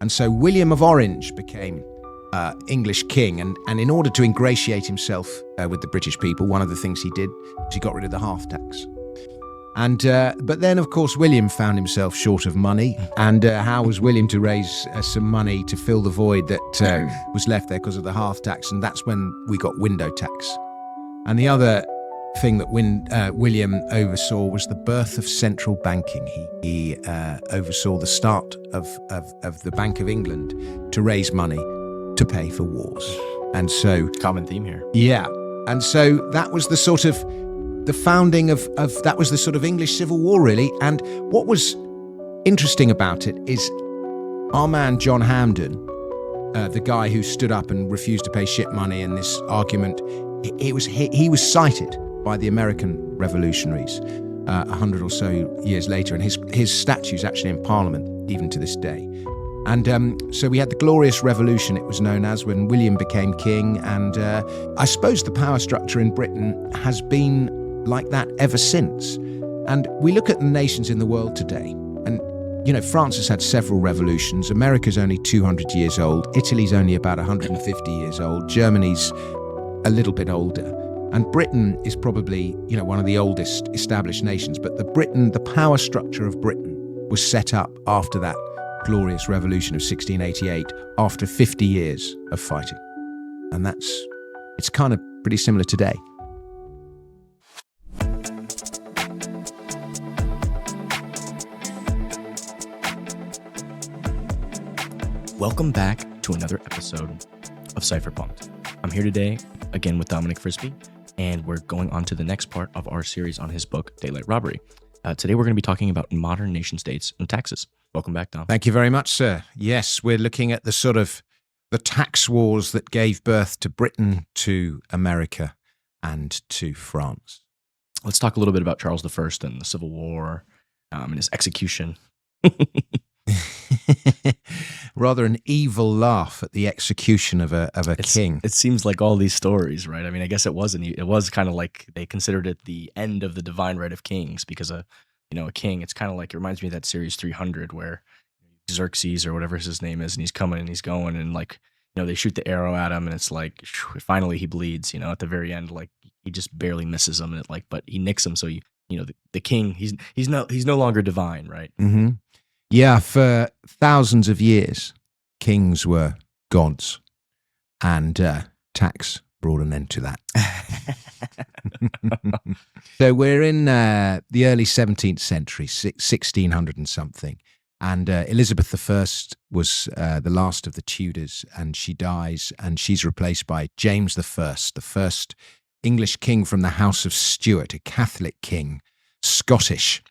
And so William of Orange became English king, and in order to ingratiate himself with the British people, one of the things he did was he got rid of the half tax. And but then, of course, William found himself short of money, and how was William to raise some money to fill the void that was left there because of the half tax? And that's when we got window tax. And the other thing that William oversaw was the birth of central banking. He oversaw the start of the Bank of England to raise money to pay for wars. And so common theme here. Yeah. And so that was the sort of the founding of that was the sort of English Civil War, really. And what was interesting about it is our man John Hampden, the guy who stood up and refused to pay ship money in this argument, he was cited by the American revolutionaries 100 or so years later, and his statue's actually in Parliament even to this day. And so we had the Glorious Revolution, it was known as, when William became king. And I suppose the power structure in Britain has been like that ever since. And we look at the nations in the world today, and, you know, France has had several revolutions. America's only 200 years old. Italy's only about 150 years old. Germany's a little bit older. And Britain is probably, you know, one of the oldest established nations. But the power structure of Britain was set up after that Glorious Revolution of 1688, after 50 years of fighting. And it's kind of pretty similar today. Welcome back to another episode of Cypherpunk'd. I'm here today again with Dominic Frisby, and we're going on to the next part of our series on his book, Daylight Robbery. Today we're going to be talking about modern nation states and taxes. Welcome back, Dom. Thank you very much, sir. Yes, we're looking at the tax wars that gave birth to Britain, to America, and to France. Let's talk a little bit about Charles I and the Civil War and his execution. Rather an evil laugh at the execution of a king. It seems like all these stories, right? I mean, I guess it was kind of like they considered it the end of the divine right of kings, because a king, it's kind of like, it reminds me of that series 300 where Xerxes or whatever his name is, and he's coming and he's going, and like, you know, they shoot the arrow at him and it's like, finally he bleeds, you know, at the very end, like he just barely misses him, and but he nicks him. So the king, he's no longer divine, right? Mm-hmm. Yeah, for thousands of years, kings were gods, and tax brought an end to that. So we're in the early 17th century, 1600 and something, and Elizabeth I was the last of the Tudors, and she dies, and she's replaced by James I, the first English king from the House of Stuart, a Catholic king, Scottish.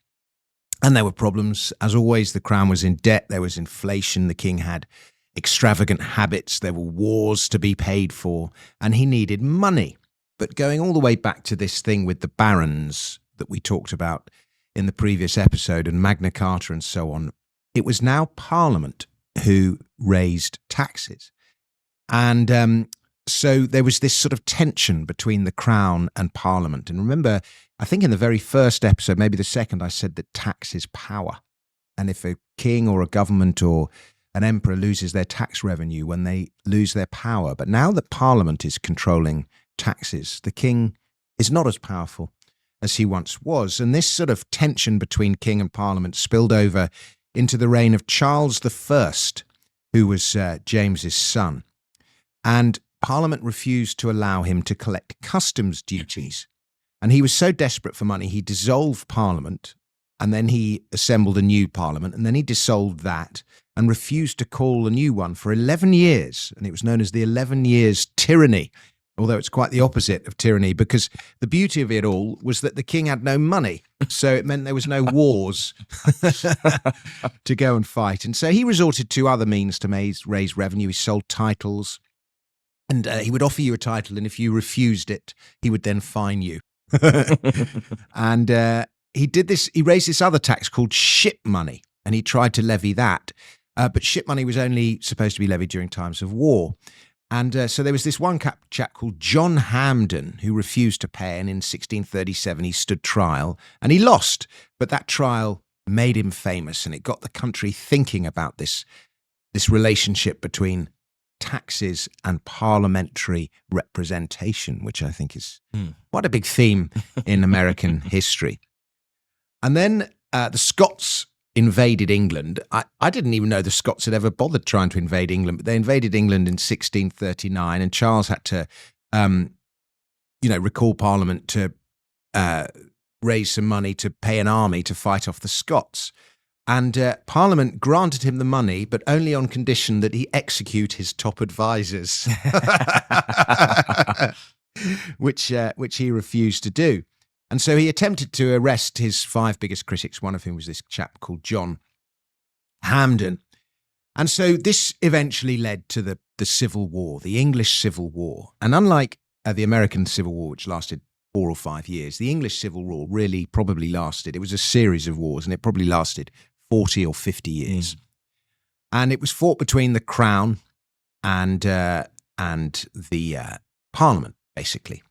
And there were problems. As always, the crown was in debt. There was inflation. The king had extravagant habits. There were wars to be paid for, and he needed money. But going all the way back to this thing with the barons that we talked about in the previous episode, and Magna Carta and so on, it was now Parliament who raised taxes. And so there was this sort of tension between the crown and Parliament. And remember, I think in the very first episode, maybe the second, I said that tax is power. And if a king or a government or an emperor loses their tax revenue, when they lose their power. But now that Parliament is controlling taxes, the king is not as powerful as he once was. And this sort of tension between king and Parliament spilled over into the reign of Charles I, who was James's son. And Parliament refused to allow him to collect customs duties. And he was so desperate for money, he dissolved Parliament, and then he assembled a new Parliament, and then he dissolved that and refused to call a new one for 11 years. And it was known as the 11 Years' Tyranny, although it's quite the opposite of tyranny, because the beauty of it all was that the king had no money. So it meant there was no wars to go and fight. And so he resorted to other means to raise revenue. He sold titles, and he would offer you a title, and if you refused it, he would then fine you. And he did this. He raised this other tax called ship money, and he tried to levy that. But ship money was only supposed to be levied during times of war. And so there was this one chap called John Hampden who refused to pay, and in 1637 he stood trial, and he lost. But that trial made him famous, and it got the country thinking about this this relationship between taxes and parliamentary representation, which I think is quite a big theme in American history. And then the Scots invaded England. I didn't even know the Scots had ever bothered trying to invade England, but they invaded England in 1639, and Charles had to, recall Parliament to raise some money to pay an army to fight off the Scots. And Parliament granted him the money, but only on condition that he execute his top advisors, which he refused to do. And so he attempted to arrest his 5 biggest critics, one of whom was this chap called John Hampden. And so this eventually led to the Civil War, the English Civil War. And unlike the American Civil War, which lasted 4 or 5 years, the English Civil War really probably lasted. It was a series of wars, and it probably lasted 40 or 50 years. And it was fought between the Crown and the Parliament, basically.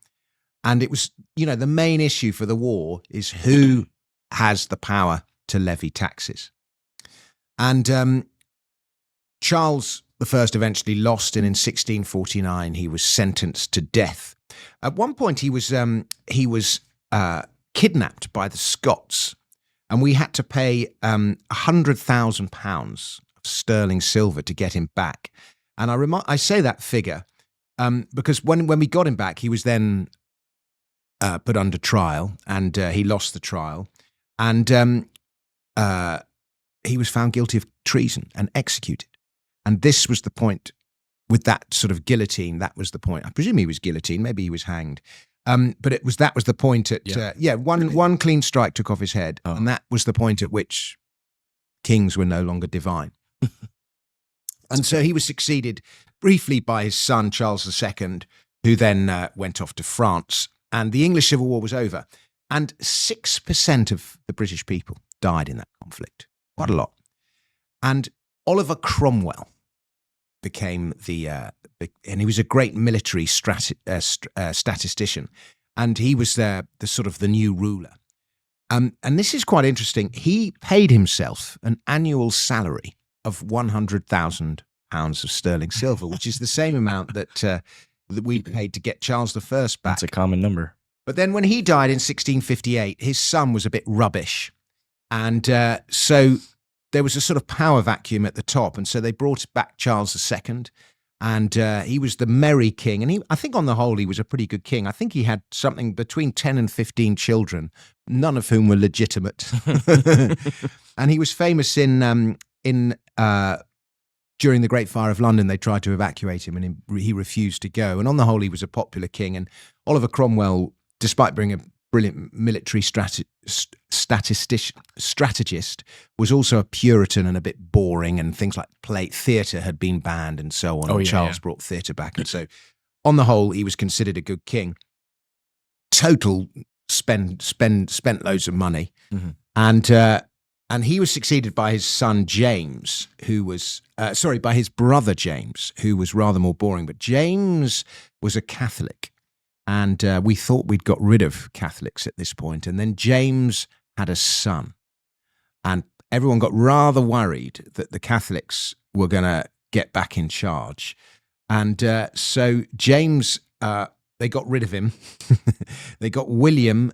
And it was, the main issue for the war is who has the power to levy taxes. And Charles I eventually lost, and in 1649 he was sentenced to death. At one point he was kidnapped by the Scots, and we had to pay £100,000 of sterling silver to get him back. And I say that figure because when we got him back, he was then put under trial, and he lost the trial, and he was found guilty of treason and executed. And this was the point with that sort of guillotine. That was the point. I presume he was guillotined. Maybe he was hanged. But that was the point at one clean strike took off his head, and that was the point at which kings were no longer divine. And so he was succeeded briefly by his son Charles II, who then went off to France. And the English Civil War was over. And 6% of the British people died in that conflict. Quite a lot. And Oliver Cromwell became and he was a great military statistician. And he was the sort of the new ruler. And this is quite interesting. He paid himself an annual salary of £100,000 of sterling silver, which is the same amount that we paid to get Charles I back. That's a common number. But then when he died in 1658, his son was a bit rubbish. And so there was a sort of power vacuum at the top. And so they brought back Charles II. And he was the merry king. And I think on the whole, he was a pretty good king. I think he had something between 10 and 15 children, none of whom were legitimate. And he was famous during the Great Fire of London. They tried to evacuate him, and he refused to go. And on the whole, he was a popular king. And Oliver Cromwell, despite being a brilliant military strategist, was also a Puritan and a bit boring, and things like theatre had been banned and so on. Charles brought theatre back. And so on the whole, he was considered a good king. Total spent loads of money. Mm-hmm. And he was succeeded by his son James, by his brother James, who was rather more boring. But James was a Catholic, and we thought we'd got rid of Catholics at this point. And then James had a son, and everyone got rather worried that the Catholics were going to get back in charge. And so James, they got rid of him. They got William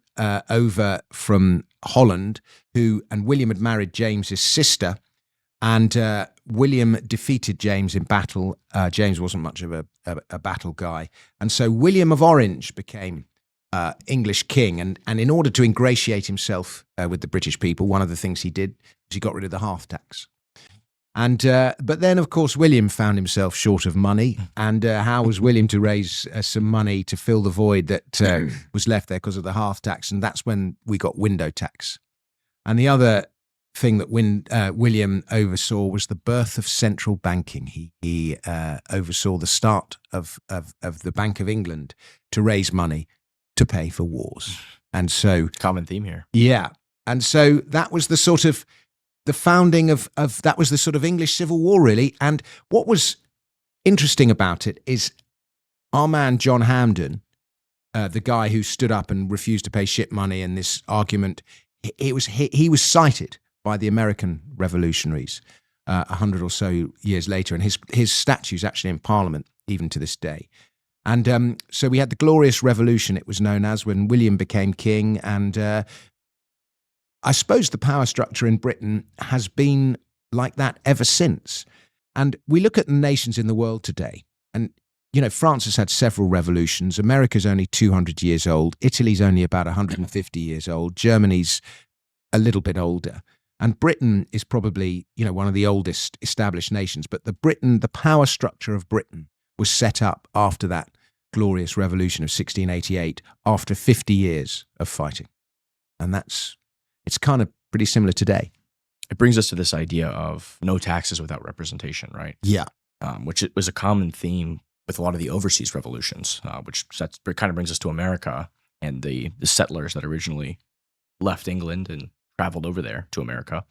over from Holland, and William had married James's sister, and William defeated James in battle. James wasn't much of a battle guy, and so William of Orange became English king. And in order to ingratiate himself with the British people, one of the things he did was he got rid of the half tax. And but then, of course, William found himself short of money. And how was William to raise some money to fill the void that was left there because of the half tax? And that's when we got window tax. And the other thing that William oversaw was the birth of central banking. He oversaw the start of the Bank of England to raise money to pay for wars. And so, common theme here. Yeah. And so that was the sort of the founding of that was the sort of English Civil War, really. And what was interesting about it is our man John Hampden, the guy who stood up and refused to pay ship money in this argument, he was cited by the American revolutionaries. 100 or so years later, and his statue's actually in Parliament even to this day. And so we had the Glorious Revolution, it was known as, when William became king, and I suppose the power structure in Britain has been like that ever since. And we look at the nations in the world today, and France has had several revolutions. America's only 200 years old. Italy's only about 150 years old. Germany's a little bit older. And Britain is probably, one of the oldest established nations. But the power structure of Britain was set up after that glorious revolution of 1688, after 50 years of fighting. And it's kind of pretty similar today. It brings us to this idea of no taxes without representation, right? Yeah. Which it was a common theme with a lot of the overseas revolutions, which kind of brings us to America and the settlers that originally left England and traveled over there to America.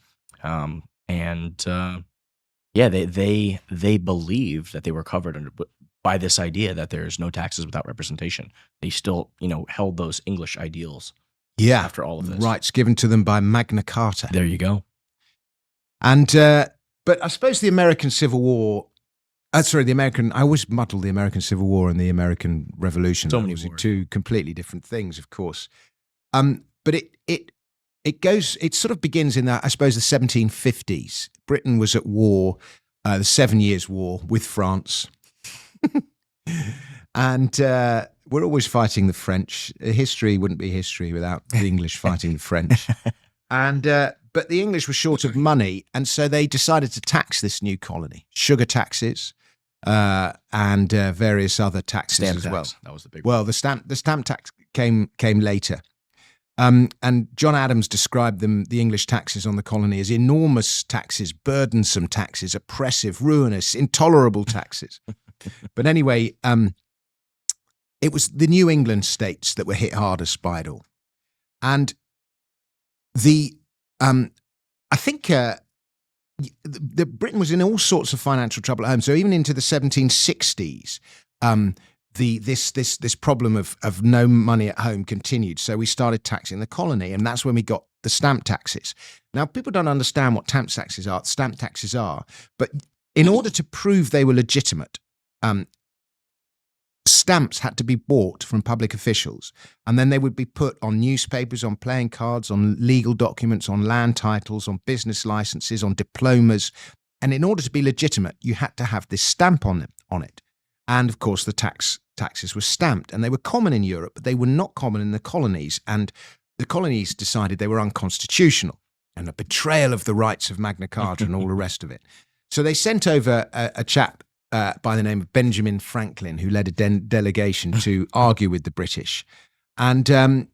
They believed that they were covered by this idea that there's no taxes without representation. They still, held those English ideals. Yeah. After all of this. Rights given to them by Magna Carta. There you go. And, but I suppose the American Civil War, I always muddle the American Civil War and the American Revolution. So many wars. wars. Two completely different things, of course. But it sort of begins in I suppose, the 1750s. Britain was at war, the 7 Years' War with France. And we're always fighting the French. History wouldn't be history without the English fighting the French. But the English were short of money, and so they decided to tax this new colony. Sugar taxes and various other taxes stamp as tax. well. That was the big Well, one. the stamp tax came later. And John Adams described the English taxes on the colony as enormous taxes, burdensome taxes, oppressive, ruinous, intolerable taxes. But anyway, it was the New England states that were hit hardest by it all. And I think the Britain was in all sorts of financial trouble at home. So even into the 1760s, this problem of no money at home continued. So we started taxing the colony, and that's when we got the stamp taxes. Now, people don't understand what stamp taxes are, but in order to prove they were legitimate, stamps had to be bought from public officials, and then they would be put on newspapers, on playing cards, on legal documents, on land titles, on business licenses, on diplomas. And in order to be legitimate, you had to have this stamp on it. And of course, the taxes were stamped, and they were common in Europe, but they were not common in the colonies. And the colonies decided they were unconstitutional and a betrayal of the rights of Magna Carta and all the rest of it. So they sent over a chap by the name of Benjamin Franklin, who led a delegation to argue with the British. And the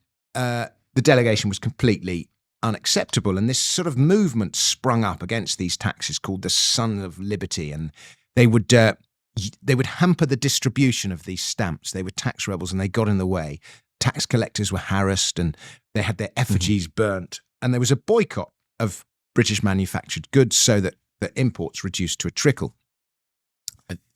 delegation was completely unacceptable. And this sort of movement sprung up against these taxes called the Son of Liberty. And they would hamper the distribution of these stamps. They were tax rebels, and they got in the way. Tax collectors were harassed, and they had their effigies burnt. And there was a boycott of British manufactured goods so that the imports reduced to a trickle.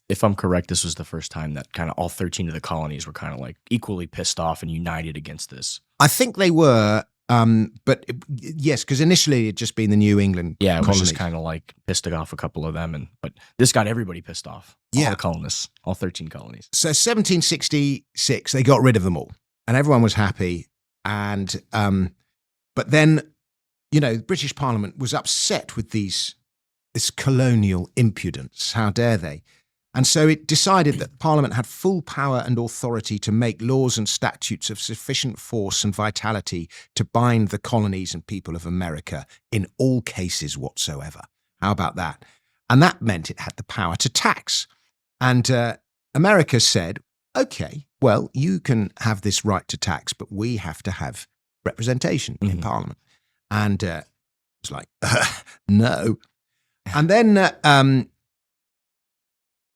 If I'm correct, this was the first time that kind of all 13 of the colonies were kind of like equally pissed off and united against this. I think they were, but yes, because initially it had just been the New England Yeah, it was colonies. just kind of like pissed off a couple of them, but this got everybody pissed off. Yeah. All the colonists, all 13 colonies. So 1766, they got rid of them all, and everyone was happy. And but then, the British Parliament was upset with this colonial impudence. How dare they? And so it decided that Parliament had full power and authority to make laws and statutes of sufficient force and vitality to bind the colonies and people of America in all cases whatsoever. How about that? And that meant it had the power to tax. And America said, okay, well, you can have this right to tax, but we have to have representation in Parliament. And it was like, no. And then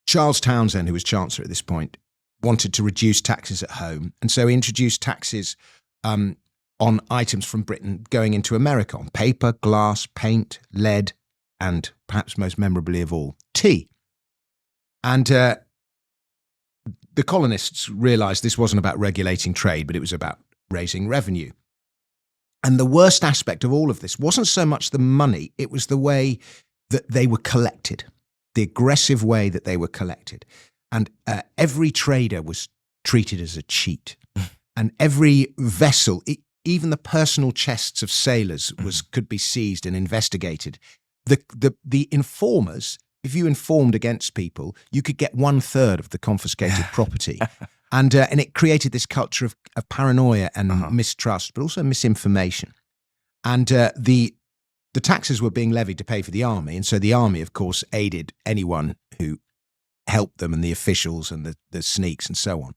Charles Townshend, who was Chancellor at this point, wanted to reduce taxes at home. And so he introduced taxes on items from Britain going into America, on paper, glass, paint, lead, and perhaps most memorably of all, tea. And the colonists realized this wasn't about regulating trade, but it was about raising revenue. And the worst aspect of all of this wasn't so much the money, it was the way that they were collected, the aggressive way that they were collected. And every trader was treated as a cheat. And every vessel, even the personal chests of sailors could be seized and investigated. The informers, if you informed against people, you could get 1/3 of the confiscated property. And it created this culture of paranoia and mistrust, but also misinformation. And the taxes were being levied to pay for the army. And so the army, of course, aided anyone who helped them, and the officials and the sneaks and so on.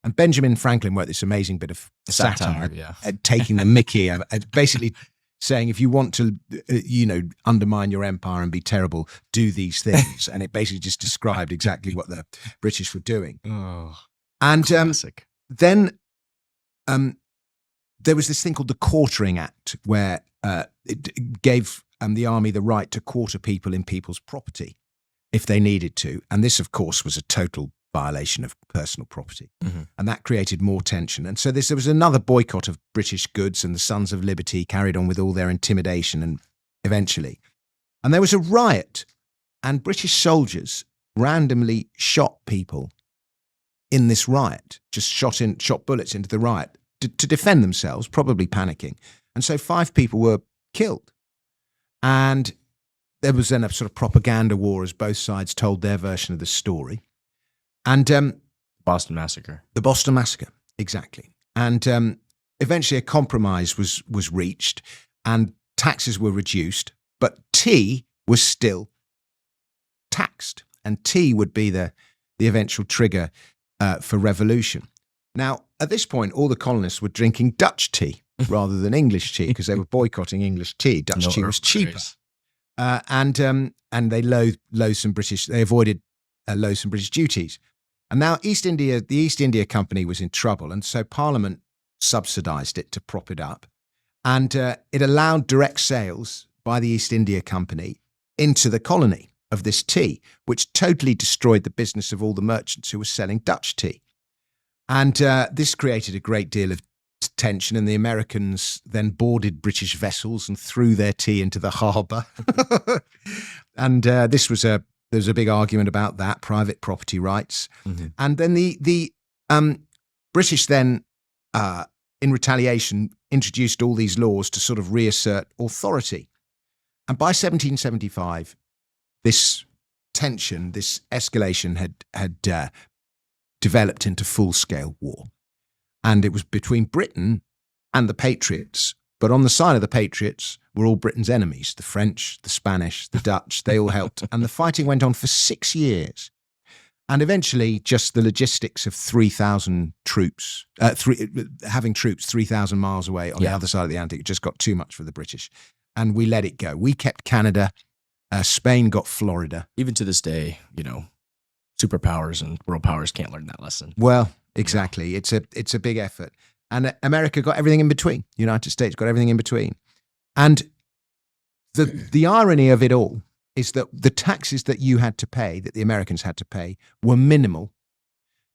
And Benjamin Franklin wrote this amazing bit of satire taking the mickey, basically saying, if you want to, undermine your empire and be terrible, do these things. And it basically just described exactly what the British were doing. Oh, and classic. Then there was this thing called the Quartering Act, where it gave the army the right to quarter people in people's property if they needed to. And this, of course, was a total violation of personal property. And that created more tension. And so there was another boycott of British goods, and the Sons of Liberty carried on with all their intimidation and eventually. And there was a riot, and British soldiers randomly shot people in this riot, just shot bullets into the riot to defend themselves, probably panicking. And so 5 people were killed. And there was then a sort of propaganda war as both sides told their version of the story. And Boston Massacre. The Boston Massacre, exactly. And eventually a compromise was reached, and taxes were reduced, but tea was still taxed, and tea would be the eventual trigger for revolution. Now, at this point, all the colonists were drinking Dutch tea rather than English tea, because they were boycotting English tea. Dutch tea was cheaper. And they they avoided loathsome British duties. And now the East India Company was in trouble, and so Parliament subsidised it to prop it up. And it allowed direct sales by the East India Company into the colony of this tea, which totally destroyed the business of all the merchants who were selling Dutch tea. And this created a great deal of tension, and the Americans then boarded British vessels and threw their tea into the harbour. And there was a big argument about that, private property rights. And then the British then, in retaliation, introduced all these laws to sort of reassert authority. And by 1775, this tension, this escalation had developed into full-scale war. And it was between Britain and the Patriots. But on the side of the Patriots were all Britain's enemies, the French, the Spanish, the Dutch. They all helped. And the fighting went on for 6 years. And eventually, just the logistics of 3,000 troops, having troops 3,000 miles away on the other side of the Atlantic, just got too much for the British. And we let it go. We kept Canada. Spain got Florida. Even to this day, superpowers and world powers can't learn that lesson. Well, exactly. It's a big effort. And America got everything in between. The United States got everything in between. And the irony of it all is that the taxes that you had to pay, that the Americans had to pay, were minimal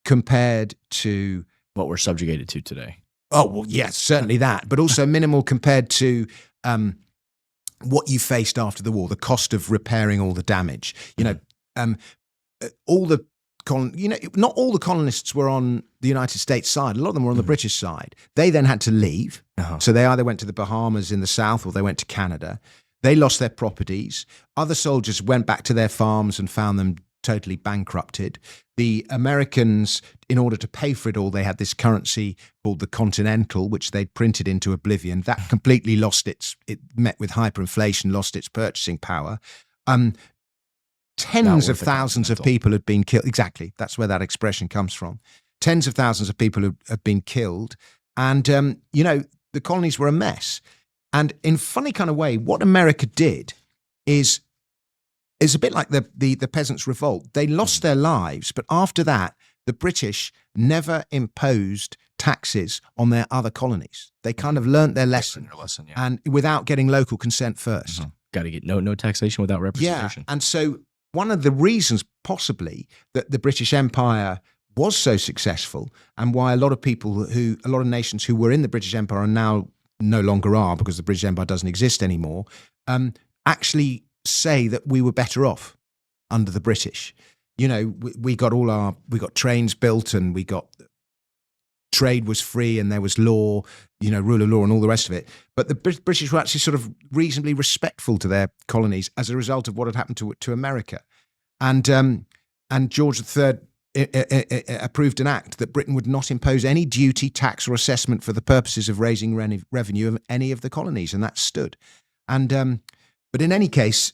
compared to what we're subjugated to today. Oh, well, yes, certainly that. But also minimal compared to what you faced after the war, the cost of repairing all the damage. All the not all the colonists were on the United States side. A lot of them were on the British side. They then had to leave. So they either went to the Bahamas in the south or they went to Canada. They lost their properties. Other soldiers went back to their farms and found them totally bankrupted. The Americans, in order to pay for it all, they had this currency called the Continental, which they'd printed into oblivion. That completely it met with hyperinflation, lost its purchasing power. Tens of thousands of people had been killed. Exactly. That's where that expression comes from. Tens of thousands of people have been killed. And, the colonies were a mess. And in a funny kind of way, what America did is a bit like the Peasants' Revolt. They lost their lives, but after that, the British never imposed taxes on their other colonies. They kind of learnt their lesson, and without getting local consent first. Got to get no taxation without representation. Yeah, and so one of the reasons possibly that the British Empire was so successful, and why a lot of nations who were in the British Empire are now no longer are, because the British Empire doesn't exist anymore, actually say that we were better off under the British. You know, we got trains built, and we got trade was free, and there was law, you know, rule of law and all the rest of it. But the British were actually sort of reasonably respectful to their colonies as a result of what had happened to America. And George III approved an act that Britain would not impose any duty, tax, or assessment for the purposes of raising revenue of any of the colonies, and that stood. And but in any case,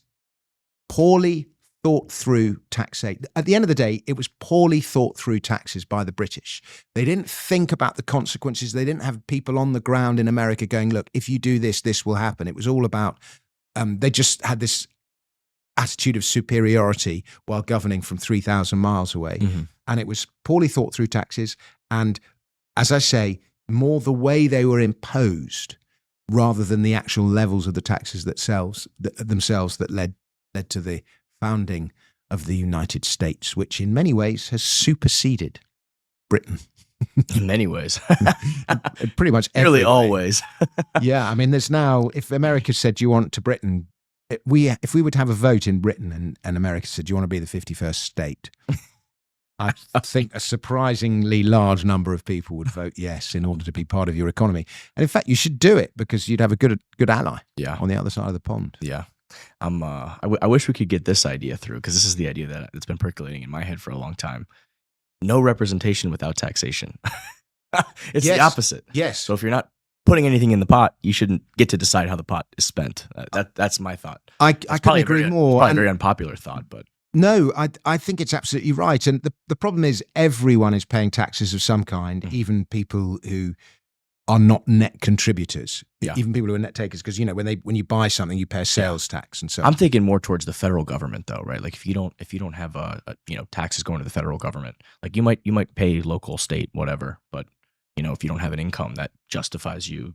poorly thought through taxation. At the end of the day, it was poorly thought through taxes by the British. They didn't think about the consequences. They didn't have people on the ground in America going, look, if you do this, this will happen. It was all about, they just had this attitude of superiority while governing from 3,000 miles away. Mm-hmm. And it was poorly thought through taxes. And as I say, more the way they were imposed rather than the actual levels of the taxes themselves that led to the founding of the United States, which in many ways has superseded Britain. In many ways. Pretty much every Nearly way. always. Yeah, I mean, there's now, if America said, do you want to Britain, if we would have a vote in Britain and America said, do you want to be the 51st state? I think a surprisingly large number of people would vote yes in order to be part of your economy. And in fact, you should do it because you'd have a good ally on the other side of the pond. Yeah. I wish we could get this idea through, because this is the idea that's been percolating in my head for a long time. No representation without taxation. It's the opposite. Yes. So if you're not putting anything in the pot, you shouldn't get to decide how the pot is spent. That's my thought. I couldn't agree more. It's probably a very unpopular thought, but no, I think it's absolutely right. And the problem is everyone is paying taxes of some kind, even people who are not net contributors, even people who are net takers, because, you know, when you buy something, you pay a sales tax and so on. I'm thinking more towards the federal government, though, right? Like if you don't have taxes going to the federal government, like you might pay local, state, whatever, but you know, if you don't have an income that justifies you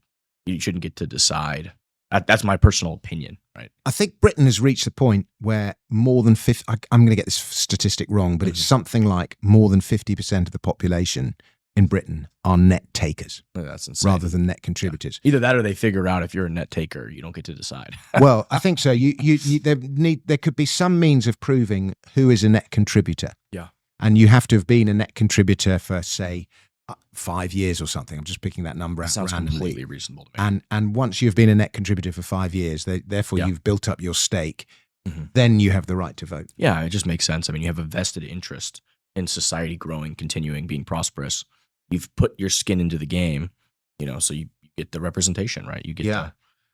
shouldn't get to decide. That's my personal opinion, right? I think Britain has reached the point where more than 50, I'm going to get this statistic wrong, but it's something like more than 50% of the population in Britain are net takers. That's insane. Rather than net contributors. Yeah. Either that or they figure out if you're a net taker, you don't get to decide. Well, I think so. There could be some means of proving who is a net contributor. Yeah. And you have to have been a net contributor for, say, 5 years or something. I'm just picking that number out sounds randomly. Completely reasonable to me. And once you've been a net contributor for 5 years, therefore you've built up your stake, then you have the right to vote. Yeah, it just makes sense. I mean, you have a vested interest in society growing, continuing, being prosperous. You've put your skin into the game, you know, so you get the representation, right? You get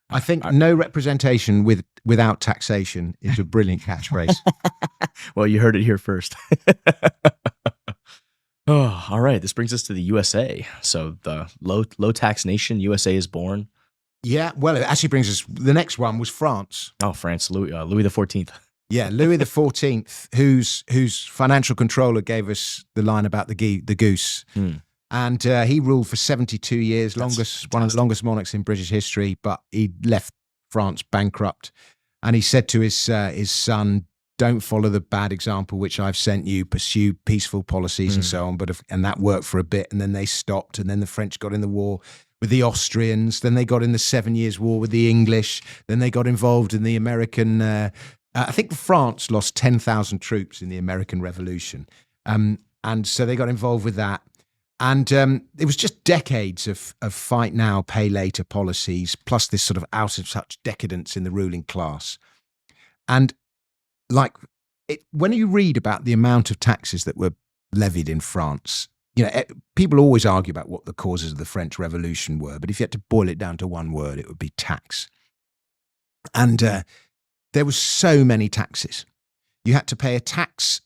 I think no representation without taxation is a brilliant catchphrase. Well, you heard it here first. Oh, all right. This brings us to the USA. So the low tax nation, USA is born. Yeah, well, it actually brings us, the next one was France. Oh, France, Louis the 14th. Yeah, Louis the 14th, whose financial controller gave us the line about the goose. And he ruled for 72 years, one of the longest monarchs in British history, but he left France bankrupt. And he said to his son, don't follow the bad example which I've sent you, pursue peaceful policies and so on. And that worked for a bit, and then they stopped, and then the French got in the war with the Austrians, then they got in the 7 Years' War with the English, then they got involved in the American, I think France lost 10,000 troops in the American Revolution. And so they got involved with that. And it was just decades of fight now, pay later policies, plus this sort of out of touch decadence in the ruling class. And when you read about the amount of taxes that were levied in France, you know, people always argue about what the causes of the French Revolution were, but if you had to boil it down to one word, it would be tax. And there were so many taxes. You had to pay a tax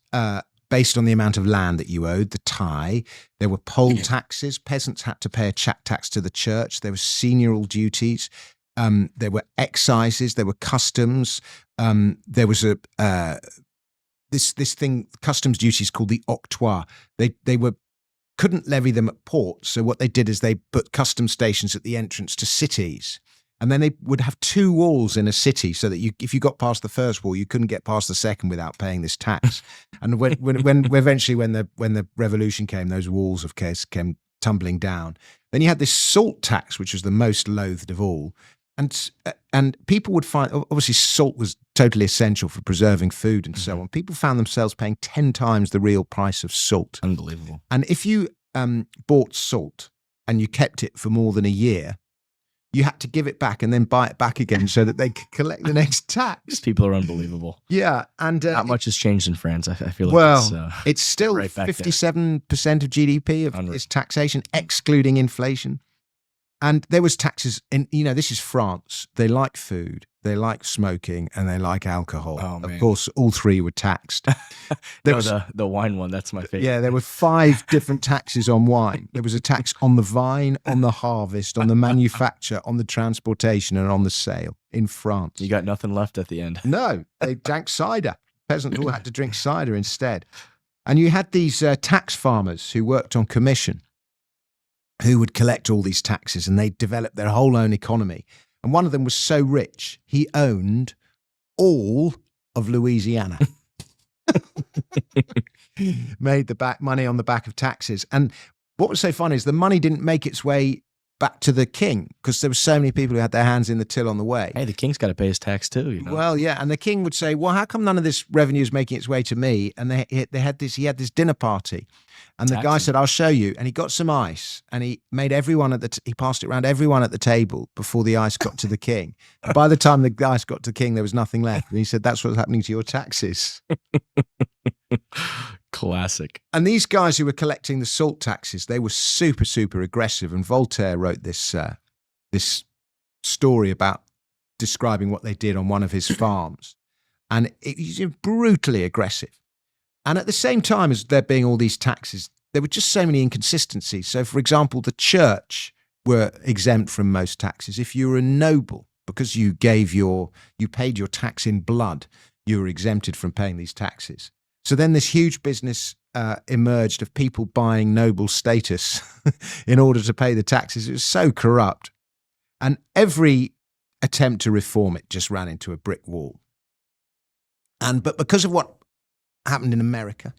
based on the amount of land that you owed, the taille. There were poll taxes. Peasants had to pay a chat tax to the church. There were seigneurial duties. There were excises. There were customs. There was this thing, customs duties called the octroi. They couldn't levy them at ports. So what they did is they put customs stations at the entrance to cities. And then they would have two walls in a city so that if you got past the first wall, you couldn't get past the second without paying this tax. And when eventually when the revolution came, those walls of course came tumbling down. Then you had this salt tax, which was the most loathed of all. and people would find, obviously salt was totally essential for preserving food and so on. People found themselves paying 10 times the real price of salt. Unbelievable. And if you bought salt and you kept it for more than a year, you had to give it back and then buy it back again so that they could collect the next tax. These people are unbelievable. Yeah, and not much has changed in France. I feel like it's still right back 57% of GDP is taxation, excluding inflation. And there was taxes in, this is France. They like food, they like smoking, and they like alcohol. Oh, man. Of course, all three were taxed. The wine one, that's my favorite. Yeah, there were 5 different taxes on wine. There was a tax on the vine, on the harvest, on the manufacture, on the transportation, and on the sale in France. You got nothing left at the end. No, they drank cider. Peasants all had to drink cider instead. And you had these tax farmers who worked on commission, who would collect all these taxes, and they developed their whole own economy. And one of them was so rich, he owned all of Louisiana. Made the money on the back of taxes. And what was so funny is the money didn't make its way back to the king because there were so many people who had their hands in the till on the way. Hey, the king's got to pay his tax too, Well, yeah, and the king would say, "Well, how come none of this revenue is making its way to me?" And he had this dinner party, and the guy said, "I'll show you." And he got some ice, and he made everyone he passed it around everyone at the table before the ice got to the king. And by the time the ice got to the king, there was nothing left. And he said, "That's what's happening to your taxes." Classic. And these guys who were collecting the salt taxes, they were super, super aggressive. And Voltaire wrote this story about describing what they did on one of his farms. And it was brutally aggressive. And at the same time as there being all these taxes, there were just so many inconsistencies. So, for example, the church were exempt from most taxes. If you were a noble, because you paid your tax in blood, you were exempted from paying these taxes. So then this huge business emerged of people buying noble status in order to pay the taxes. It was so corrupt. And every attempt to reform it just ran into a brick wall. But because of what happened in America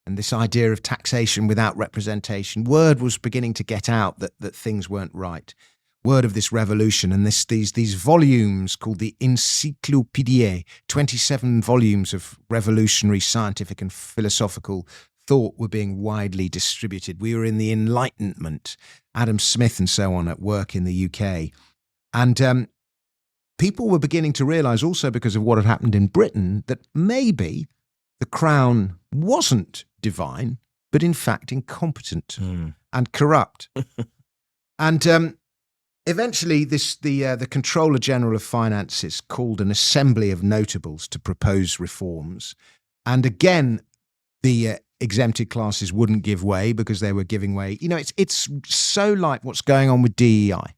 and this idea of taxation without representation, word was beginning to get out that things weren't right. Word of this revolution and these volumes called the Encyclopédie, 27 volumes of revolutionary scientific and philosophical thought were being widely distributed. We were in the Enlightenment, Adam Smith and so on at work in the UK. And people were beginning to realize also because of what had happened in Britain that maybe the crown wasn't divine, but in fact incompetent and corrupt. And eventually, the Controller General of Finances called an assembly of notables to propose reforms. And again, the exempted classes wouldn't give way because they were giving way. It's so like what's going on with DEI.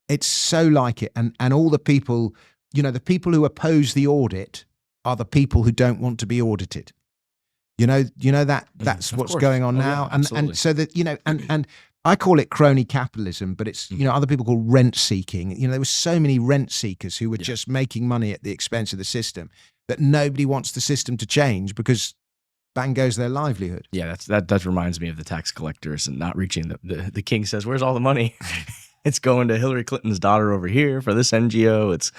It's so like it. And all the people, the people who oppose the audit are the people who don't want to be audited. That's what's going on now. Yeah, and so that, and I call it crony capitalism, but it's, other people call rent seeking. There were so many rent seekers who were just making money at the expense of the system that nobody wants the system to change because bang goes their livelihood. Yeah, that reminds me of the tax collectors and not reaching the king says, "Where's all the money?" It's going to Hillary Clinton's daughter over here for this NGO. It's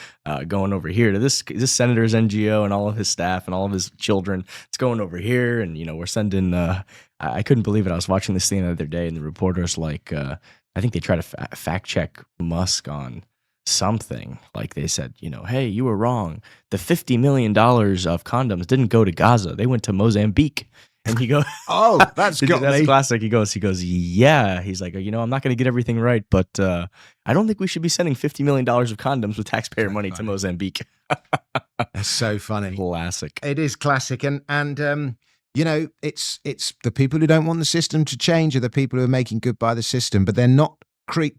going over here to this senator's NGO and all of his staff and all of his children. It's going over here, and we're sending. I couldn't believe it. I was watching this thing the other day, and the reporters I think they try to fact check Musk on something. Like they said, hey, you were wrong. The $50 million of condoms didn't go to Gaza. They went to Mozambique. And he goes, "Oh, that's classic." He goes, "Yeah." He's like, I'm not going to get everything right, but I don't think we should be sending $50 million of condoms with taxpayer money to Mozambique. That's so funny. Classic. It is classic, and it's the people who don't want the system to change are the people who are making good by the system, but they're not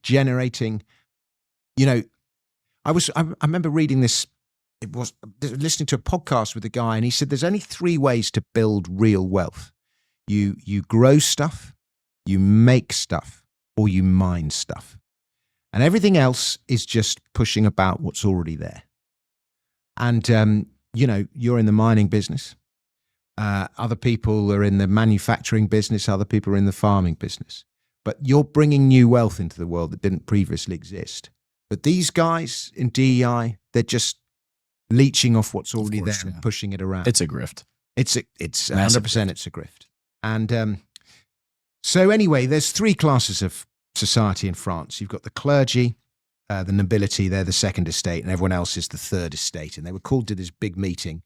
generating. I remember reading this. It was listening to a podcast with a guy, and he said there's only 3 ways to build real wealth. You grow stuff, you make stuff, or you mine stuff. And everything else is just pushing about what's already there. And, you're in the mining business. Other people are in the manufacturing business. Other people are in the farming business. But you're bringing new wealth into the world that didn't previously exist. But these guys in DEI, they're just leeching off what's already course, there yeah. and pushing it around. It's a grift. It's Massive 100%. It's a grift. And so anyway, there's three classes of society in France. You've got the clergy, the nobility, they're the second estate, and everyone else is the third estate. And they were called to this big meeting.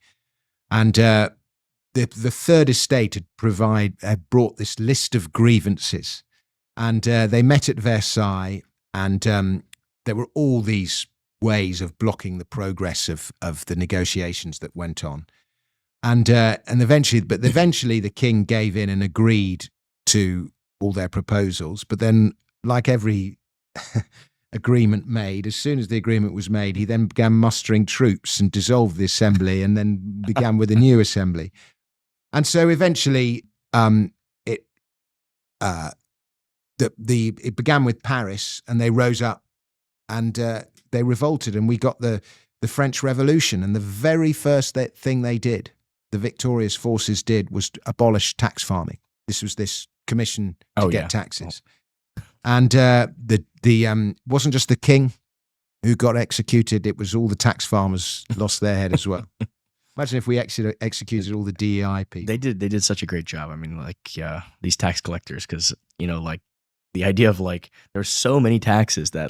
And the third estate had brought this list of grievances. And they met at Versailles, and there were all these ways of blocking the progress of the negotiations that went on. And eventually the king gave in and agreed to all their proposals. But then, like every agreement made, as soon as the agreement was made, he then began mustering troops and dissolved the assembly and then began with a new assembly. And so eventually it began with Paris, and they rose up and they revolted, and we got the French Revolution. And the very first thing they did, the victorious forces did, was to abolish tax farming. This was this commission to get taxes. And wasn't just the king who got executed, it was all the tax farmers lost their head as well. Imagine if we executed all the DEI people. They did such a great job. I mean, these tax collectors, because the idea of there's so many taxes that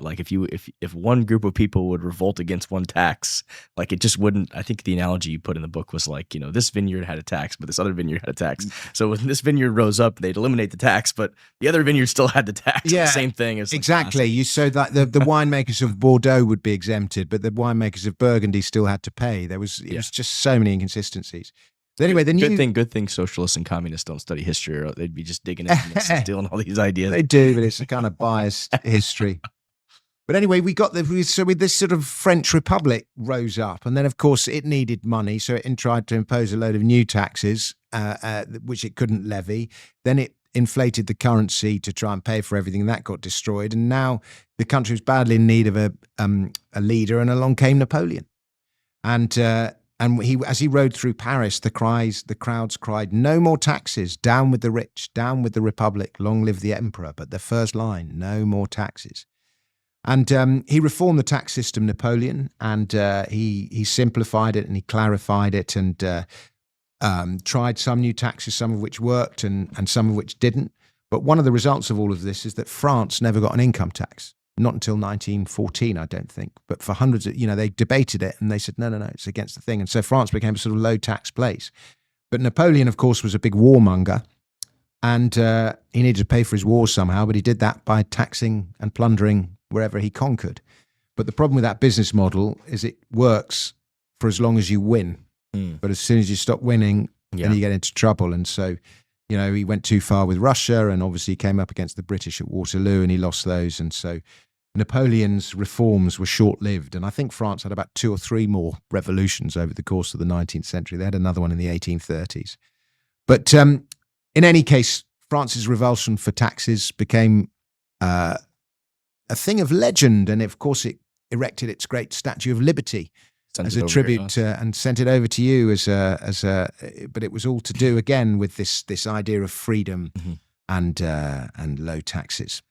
if one group of people would revolt against one tax, it just wouldn't. I think the analogy you put in the book was this vineyard had a tax, but this other vineyard had a tax. So when this vineyard rose up, they'd eliminate the tax, but the other vineyard still had the tax. Yeah, same thing as exactly. So that the winemakers of Bordeaux would be exempted, but the winemakers of Burgundy still had to pay. It was just so many inconsistencies. But anyway, good thing socialists and communists don't study history, or they'd be just digging in and stealing all these ideas. They do, but it's a kind of biased history. But anyway, with this sort of French Republic rose up, and then of course it needed money, so it tried to impose a load of new taxes, which it couldn't levy. Then it inflated the currency to try and pay for everything, and that got destroyed. And now the country was badly in need of a leader, and along came Napoleon, and as he rode through Paris, the crowds cried, "No more taxes, down with the rich, down with the Republic, long live the Emperor." But the first line, no more taxes. And he reformed the tax system, Napoleon, and he simplified it and he clarified it, and tried some new taxes, some of which worked and some of which didn't. But one of the results of all of this is that France never got an income tax. Not until 1914, I don't think. But for hundreds of, they debated it and they said, no, it's against the thing. And so France became a sort of low tax place. But Napoleon, of course, was a big warmonger, and he needed to pay for his wars somehow, but he did that by taxing and plundering wherever he conquered. But the problem with that business model is it works for as long as you win. But as soon as you stop winning, then you get into trouble. And so, he went too far with Russia, and obviously he came up against the British at Waterloo and he lost those. And so Napoleon's reforms were short-lived, and I think France had about 2 or 3 more revolutions over the course of the 19th century. They had another one in the 1830s. But in any case, France's revulsion for taxes became a thing of legend, and of course it erected its great Statue of Liberty as a tribute and sent it over to you but it was all to do again with this idea of freedom and low taxes.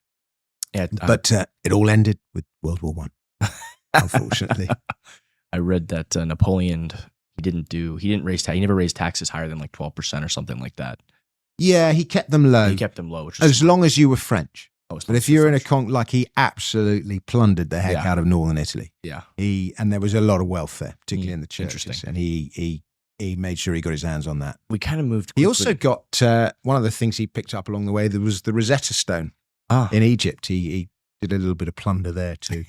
Yeah, but it all ended with World War I, unfortunately. I read that Napoleon, he never raised taxes higher than 12% or something like that. Yeah, he kept them low. Which as long as you were French. But if you're in he absolutely plundered the heck out of northern Italy. Yeah, and there was a lot of wealth there, particularly in the churches, and he made sure he got his hands on that. We kind of moved quickly. He also got one of the things he picked up along the way. There was the Rosetta Stone in Egypt. He did a little bit of plunder there too.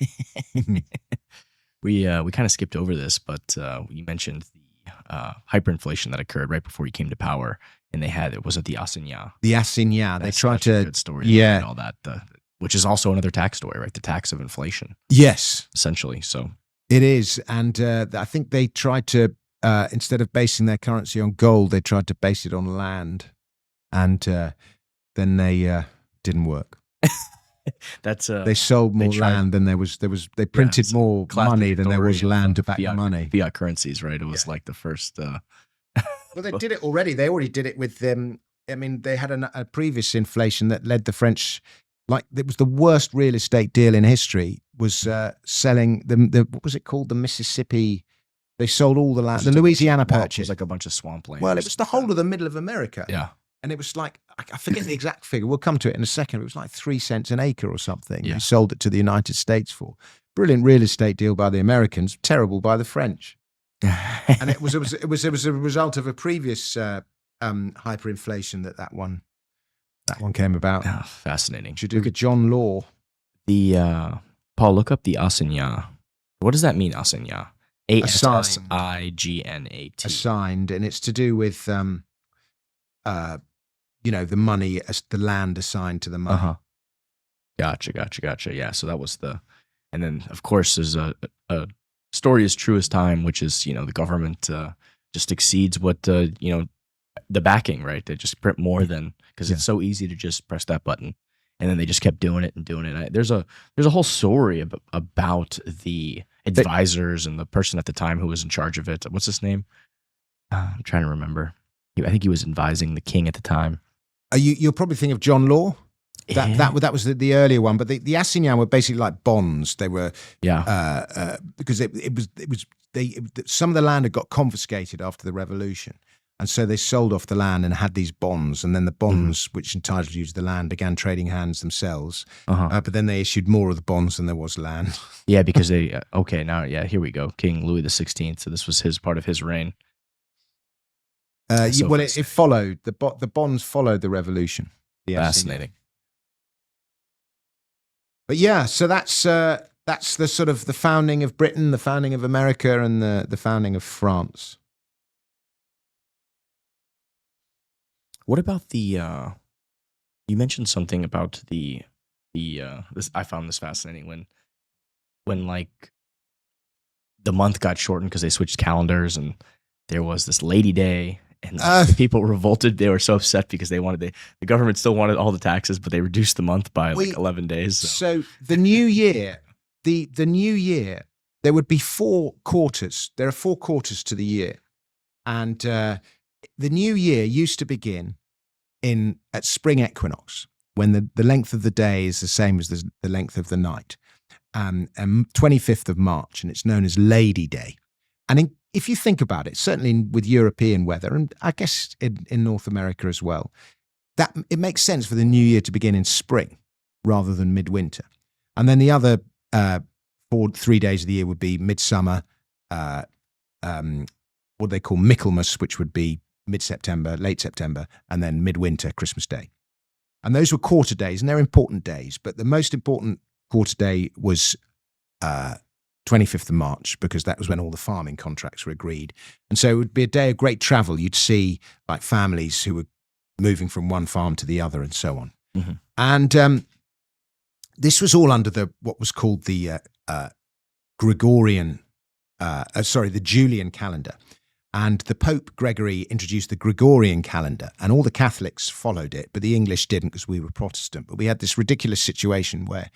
We kind of skipped over this, but you mentioned the hyperinflation that occurred right before he came to power. And they had the assignats. The assignats. They tried to good story, and all that, which is also another tax story, right? The tax of inflation. Yes, essentially. So it is, and I think they tried to instead of basing their currency on gold, they tried to base it on land, and then they didn't work. They sold more land than there was. They printed more money than there was land to back the money. Fiat currencies, right? It was the first. Well, they did it already. They already did it with them. I mean, they had a previous inflation that led the French like it was the worst real estate deal in history, was selling the what was it called? The Mississippi. They sold all the land. The Louisiana Purchase. It was like a bunch of swampland. Well, it was the whole of the middle of America. Yeah. And it was like, I forget the exact figure. We'll come to it in a second. It was like 3 cents an acre or something. Yeah. They sold it to the United States for. Brilliant real estate deal by the Americans, terrible by the French. And it was a result of a previous hyperinflation that one came about. Oh, fascinating. Should look at John Law. Paul, look up the assignat. What does that mean, assignat? ASSIGNAT. Assigned, and it's to do with the money, as the land assigned to the money. Uh-huh. Gotcha. Yeah, so that was and then of course there's a story as true as time, which is, the government just exceeds what the backing, right? They just print more than, because it's so easy to just press that button, and then they just kept doing it and doing it. There's a whole story about the advisors and the person at the time who was in charge of it. What's his name? I'm trying to remember. I think he was advising the king at the time. You'll probably think of John Law. That was the earlier one, but the assignats were basically like bonds. They were because some of the land had got confiscated after the revolution, and so they sold off the land and had these bonds, and then the bonds, which entitled you to the land, began trading hands themselves. But then they issued more of the bonds than there was land. Yeah, because they here we go. King Louis XVI. So this was part of his reign. It followed the bonds followed the revolution. Fascinating. But yeah, so that's the sort of the founding of Britain, the founding of America, and the founding of France. What about you mentioned something about this. I found this fascinating when like the month got shortened because they switched calendars, and there was this Lady Day. And people revolted. They were so upset because the government still wanted all the taxes, but they reduced the month by 11 days. So the new year, the new year, there would be 4 quarters. There are 4 quarters to the year, and the new year used to begin at spring equinox, when the length of the day is the same as the length of the night, 25th of March, and it's known as Lady Day. And if you think about it, certainly with European weather, and I guess in North America as well, that it makes sense for the new year to begin in spring rather than midwinter. And then the other 3 days of the year would be midsummer, what they call Michaelmas, which would be mid-September, late September, and then midwinter, Christmas Day. And those were quarter days, and they're important days. But the most important quarter day was 25th of March, because that was when all the farming contracts were agreed. And so it would be a day of great travel. You'd see like families who were moving from one farm to the other and so on. Mm-hmm. And this was all under what was called the the Julian calendar. And the Pope Gregory introduced the Gregorian calendar, and all the Catholics followed it, but the English didn't because we were Protestant. But we had this ridiculous situation where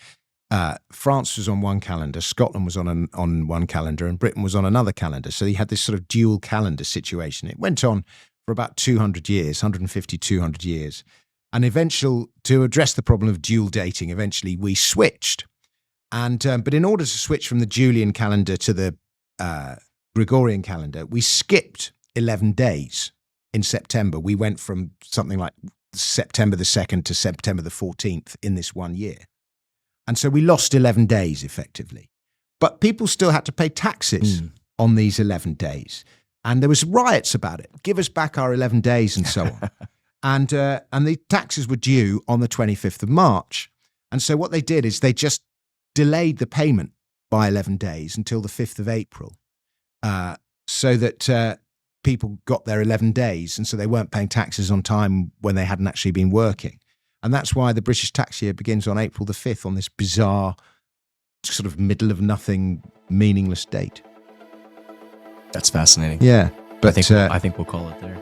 France was on one calendar, Scotland was on one calendar, and Britain was on another calendar. So you had this sort of dual calendar situation. It went on for about 200 years, 150, 200 years. And to address the problem of dual dating, eventually we switched. And but in order to switch from the Julian calendar to the Gregorian calendar, we skipped 11 days in September. We went from something like September the 2nd to September the 14th in this 1 year. And so we lost 11 days effectively. But people still had to pay taxes on these 11 days. And there was riots about it. Give us back our 11 days and so on. And the taxes were due on the 25th of March. And so what they did is they just delayed the payment by 11 days until the 5th of April, so that people got their 11 days. And so they weren't paying taxes on time when they hadn't actually been working. And that's why the British tax year begins on April the 5th, on this bizarre sort of middle of nothing, meaningless date. That's fascinating. Yeah. But I think we'll call it there.